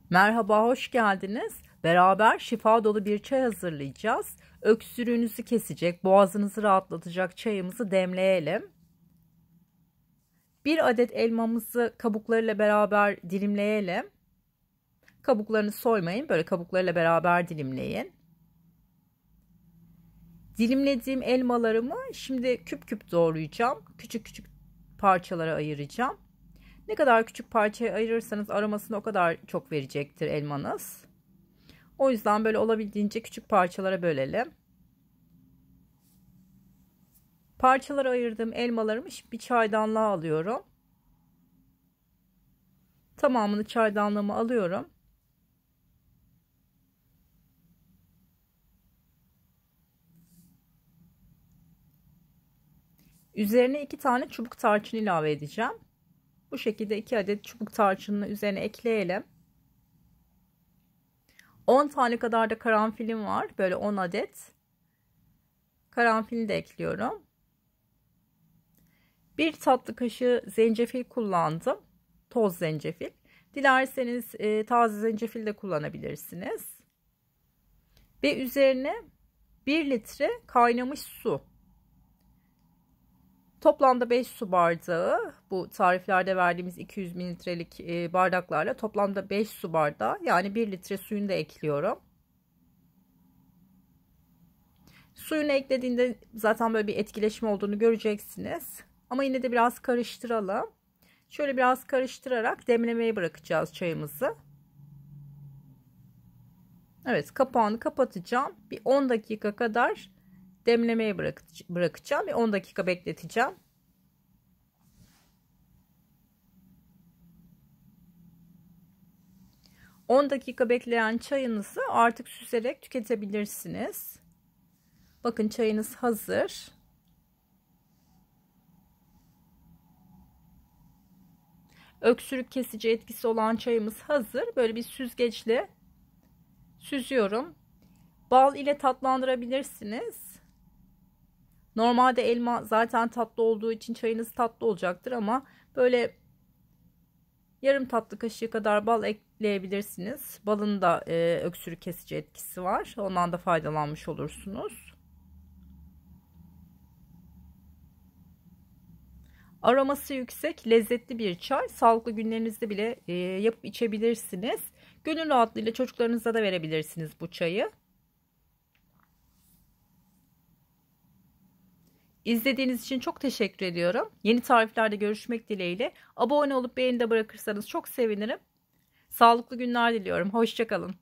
Merhaba, hoş geldiniz. Beraber şifa dolu bir çay hazırlayacağız. Öksürüğünüzü kesecek, boğazınızı rahatlatacak çayımızı demleyelim. Bir adet elmamızı kabuklarıyla beraber dilimleyelim. Kabuklarını soymayın, böyle kabuklarıyla beraber dilimleyin. Dilimlediğim elmalarımı şimdi küp küp doğrayacağım. Küçük küçük parçalara ayıracağım. Ne kadar küçük parçaya ayırırsanız aromasını o kadar çok verecektir elmanız. O yüzden böyle olabildiğince küçük parçalara bölelim. Parçalara ayırdığım elmalarımı bir çaydanlığa alıyorum. Tamamını çaydanlığıma alıyorum. Üzerine 2 tane çubuk tarçın ilave edeceğim. Bu şekilde 2 adet çubuk tarçınını üzerine ekleyelim. 10 tane kadar da karanfilim var. Böyle 10 adet. Karanfili de ekliyorum. 1 tatlı kaşığı zencefil kullandım. Toz zencefil. Dilerseniz taze zencefil de kullanabilirsiniz. Ve üzerine 1 litre kaynamış su. Toplamda 5 su bardağı, bu tariflerde verdiğimiz 200 mililitrelik bardaklarla toplamda 5 su bardağı, yani 1 litre suyunu da ekliyorum. Suyunu eklediğinde zaten böyle bir etkileşim olduğunu göreceksiniz. Ama yine de biraz karıştıralım. Şöyle biraz karıştırarak demlemeye bırakacağız çayımızı. Evet, kapağını kapatacağım. Bir 10 dakika kadar demlemeye bırakacağım. Bir 10 dakika bekleteceğim. ...10 dakika bekleyen çayınızı artık süzerek tüketebilirsiniz. Bakın, çayınız hazır. Öksürük kesici etkisi olan çayımız hazır. Böyle bir süzgeçle süzüyorum. Bal ile tatlandırabilirsiniz. Normalde elma zaten tatlı olduğu için çayınız tatlı olacaktır ama böyle yarım tatlı kaşığı kadar bal ekleyebilirsiniz. Balın da öksürük kesici etkisi var. Ondan da faydalanmış olursunuz. Aroması yüksek, lezzetli bir çay. Sağlıklı günlerinizde bile yapıp içebilirsiniz. Gönül rahatlığıyla çocuklarınıza da verebilirsiniz bu çayı. İzlediğiniz için çok teşekkür ediyorum. Yeni tariflerde görüşmek dileğiyle. Abone olup beğeni de bırakırsanız çok sevinirim. Sağlıklı günler diliyorum. Hoşça kalın.